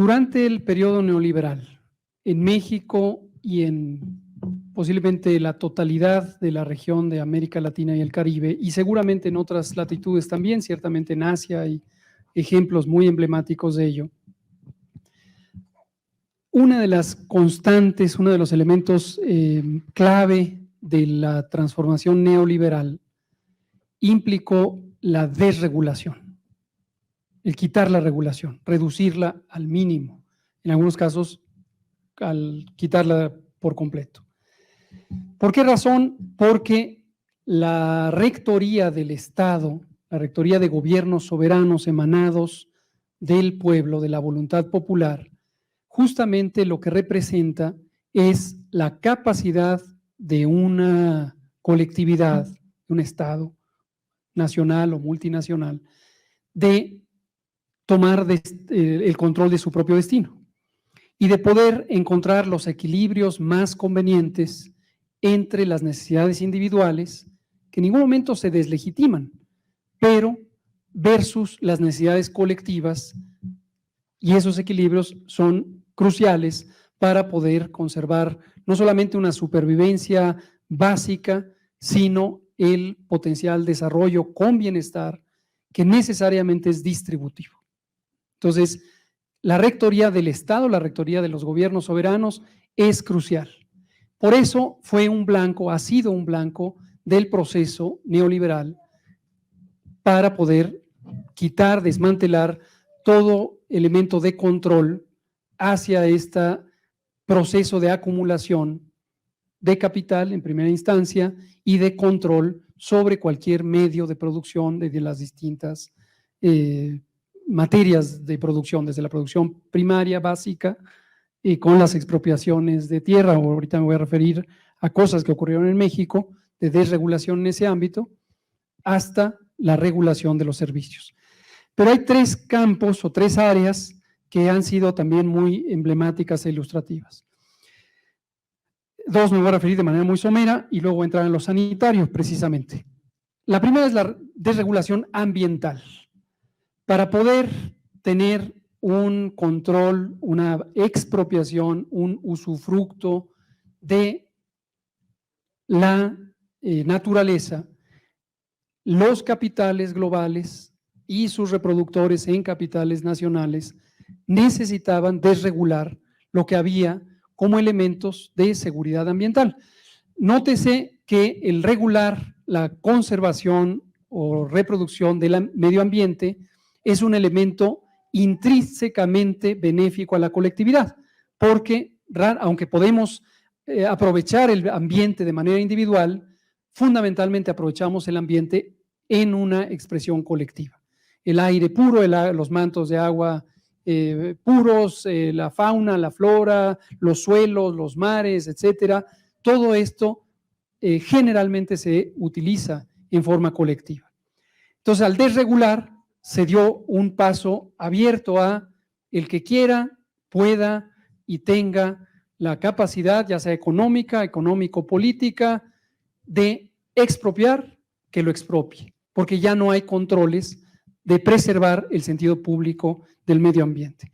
Durante el periodo neoliberal, en México y en posiblemente la totalidad de la región de América Latina y el Caribe, y seguramente en otras latitudes también, ciertamente en Asia hay ejemplos muy emblemáticos de ello. Una de las constantes, uno de los elementos clave de la transformación neoliberal implicó la desregulación, el quitar la regulación, reducirla al mínimo, en algunos casos al quitarla por completo. ¿Por qué razón? Porque la rectoría del Estado, la rectoría de gobiernos soberanos emanados del pueblo, de la voluntad popular, justamente lo que representa es la capacidad de una colectividad, de un Estado nacional o multinacional, de tomar el control de su propio destino y de poder encontrar los equilibrios más convenientes entre las necesidades individuales, que en ningún momento se deslegitiman, pero versus las necesidades colectivas, y esos equilibrios son cruciales para poder conservar no solamente una supervivencia básica, sino el potencial desarrollo con bienestar que necesariamente es distributivo. Entonces, la rectoría del Estado, la rectoría de los gobiernos soberanos es crucial. Por eso fue un blanco, ha sido un blanco del proceso neoliberal para poder quitar, desmantelar todo elemento de control hacia este proceso de acumulación de capital en primera instancia y de control sobre cualquier medio de producción de las distintas materias de producción, desde la producción primaria, básica, y con las expropiaciones de tierra. Ahorita me voy a referir a cosas que ocurrieron en México, de desregulación en ese ámbito, hasta la regulación de los servicios. Pero hay tres campos o tres áreas que han sido también muy emblemáticas e ilustrativas. Dos me voy a referir de manera muy somera y luego entrar en los sanitarios precisamente. La primera es la desregulación ambiental. Para poder tener un control, una expropiación, un usufructo de la naturaleza, los capitales globales y sus reproductores en capitales nacionales necesitaban desregular lo que había como elementos de seguridad ambiental. Nótese que el regular la conservación o reproducción del medio ambiente es un elemento intrínsecamente benéfico a la colectividad, porque aunque podemos aprovechar el ambiente de manera individual, fundamentalmente aprovechamos el ambiente en una expresión colectiva. El aire puro, los mantos de agua puros, la fauna, la flora, los suelos, los mares, etcétera, todo esto generalmente se utiliza en forma colectiva. Entonces, al desregular, se dio un paso abierto a el que quiera, pueda y tenga la capacidad, ya sea económica, económico-política, de expropiar, que lo expropie, porque ya no hay controles de preservar el sentido público del medio ambiente.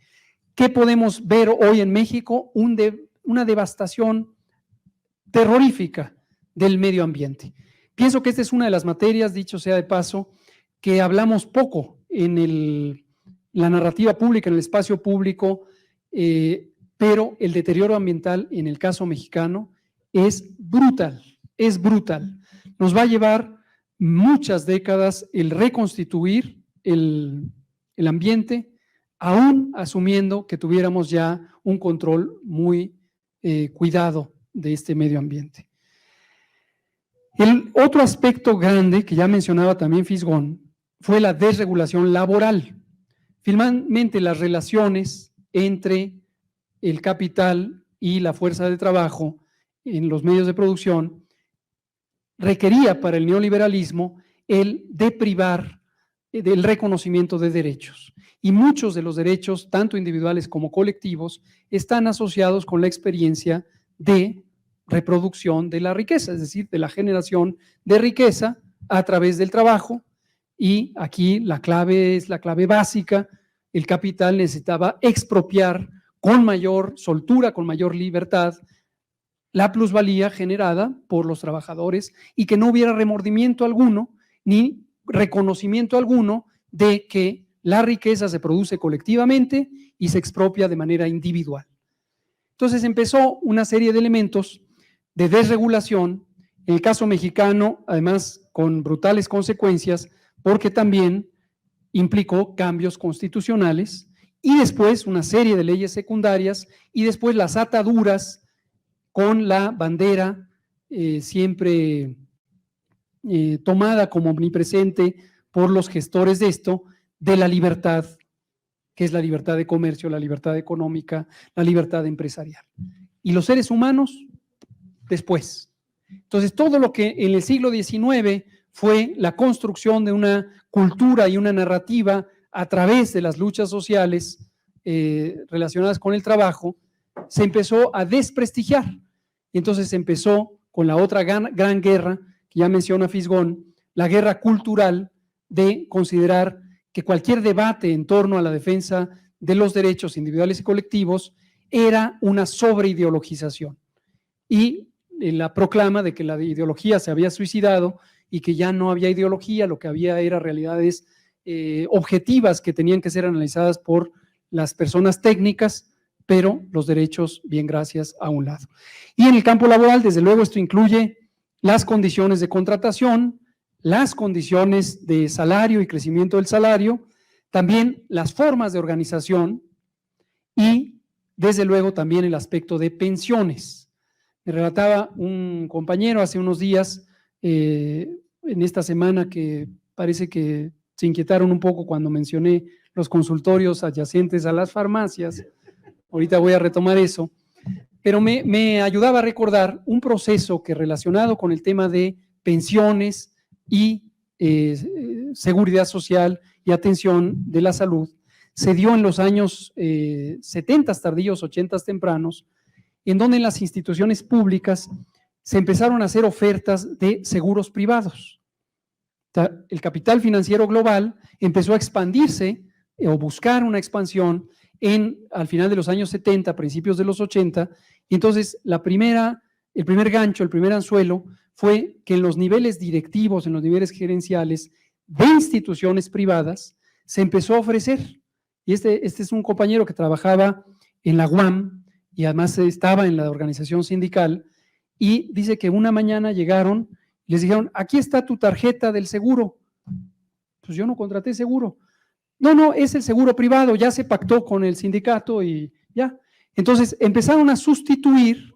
¿Qué podemos ver hoy en México? Una devastación terrorífica del medio ambiente. Pienso que esta es una de las materias, dicho sea de paso, que hablamos poco en la narrativa pública, en el espacio público, pero el deterioro ambiental en el caso mexicano es brutal, es brutal. Nos va a llevar muchas décadas el reconstituir el ambiente, aún asumiendo que tuviéramos ya un control muy cuidado de este medio ambiente. El otro aspecto grande que ya mencionaba también Fisgón fue la desregulación laboral. Finalmente, las relaciones entre el capital y la fuerza de trabajo en los medios de producción requería para el neoliberalismo el deprivar del reconocimiento de derechos. Y muchos de los derechos, tanto individuales como colectivos, están asociados con la experiencia de reproducción de la riqueza, es decir, de la generación de riqueza a través del trabajo. Y aquí la clave es la clave básica, el capital necesitaba expropiar con mayor soltura, con mayor libertad, la plusvalía generada por los trabajadores y que no hubiera remordimiento alguno ni reconocimiento alguno de que la riqueza se produce colectivamente y se expropia de manera individual. Entonces empezó una serie de elementos de desregulación, en el caso mexicano, además con brutales consecuencias, porque también implicó cambios constitucionales y después una serie de leyes secundarias y después las ataduras con la bandera siempre tomada como omnipresente por los gestores de esto, de la libertad, que es la libertad de comercio, la libertad económica, la libertad empresarial. Y los seres humanos, después. Entonces, todo lo que en el siglo XIX fue la construcción de una cultura y una narrativa a través de las luchas sociales relacionadas con el trabajo, se empezó a desprestigiar. Y entonces se empezó con la otra gran guerra, que ya menciona Fisgón, la guerra cultural de considerar que cualquier debate en torno a la defensa de los derechos individuales y colectivos era una sobreideologización. Y la proclama de que la ideología se había suicidado y que ya no había ideología, lo que había era realidades objetivas que tenían que ser analizadas por las personas técnicas, pero los derechos, bien gracias, a un lado. Y en el campo laboral, desde luego, esto incluye las condiciones de contratación, las condiciones de salario y crecimiento del salario, también las formas de organización y, desde luego, también el aspecto de pensiones. Me relataba un compañero hace unos días, en esta semana, que parece que se inquietaron un poco cuando mencioné los consultorios adyacentes a las farmacias. Ahorita voy a retomar eso, pero me ayudaba a recordar un proceso que, relacionado con el tema de pensiones y seguridad social y atención de la salud, se dio en los años 70 tardíos, 80 tempranos, en donde en las instituciones públicas se empezaron a hacer ofertas de seguros privados. El capital financiero global empezó a expandirse o buscar una expansión al final de los años 70, principios de los 80, y entonces el primer gancho, el primer anzuelo fue que en los niveles directivos, en los niveles gerenciales de instituciones privadas, se empezó a ofrecer, y este es un compañero que trabajaba en la UAM y además estaba en la organización sindical, y dice que una mañana llegaron y les dijeron: aquí está tu tarjeta del seguro. Pues yo no contraté seguro. No, es el seguro privado, ya se pactó con el sindicato y ya. Entonces empezaron a sustituir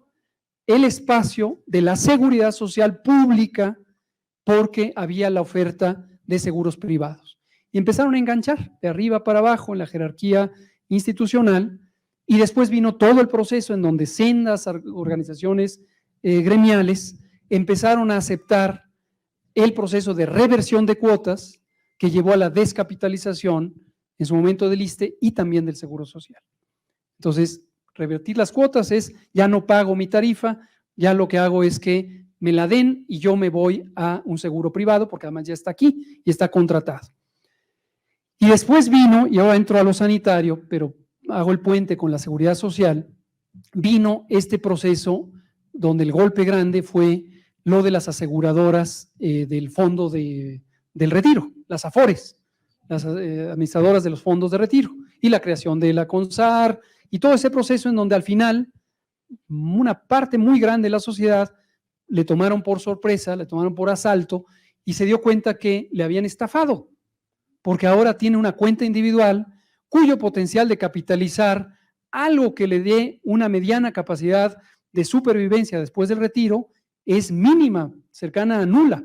el espacio de la seguridad social pública porque había la oferta de seguros privados. Y empezaron a enganchar de arriba para abajo en la jerarquía institucional, y después vino todo el proceso en donde sendas organizaciones gremiales empezaron a aceptar el proceso de reversión de cuotas que llevó a la descapitalización en su momento del ISSSTE y también del Seguro Social. Entonces, revertir las cuotas es: ya no pago mi tarifa, ya lo que hago es que me la den y yo me voy a un seguro privado, porque además ya está aquí y está contratado. Y después vino, y ahora entro a lo sanitario, pero hago el puente con la seguridad social, vino este proceso donde el golpe grande fue lo de las aseguradoras del fondo del retiro, las AFORES, las administradoras de los fondos de retiro, y la creación de la CONSAR, y todo ese proceso en donde al final una parte muy grande de la sociedad le tomaron por sorpresa, le tomaron por asalto, y se dio cuenta que le habían estafado, porque ahora tiene una cuenta individual cuyo potencial de capitalizar algo que le dé una mediana capacidad de supervivencia después del retiro es mínima, cercana a nula,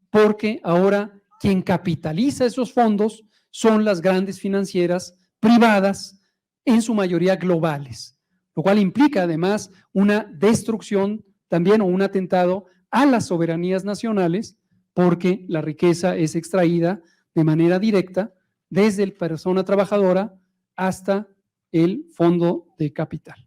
porque ahora quien capitaliza esos fondos son las grandes financieras privadas, en su mayoría globales, lo cual implica además una destrucción también, o un atentado a las soberanías nacionales, porque la riqueza es extraída de manera directa desde la persona trabajadora hasta el fondo de capital.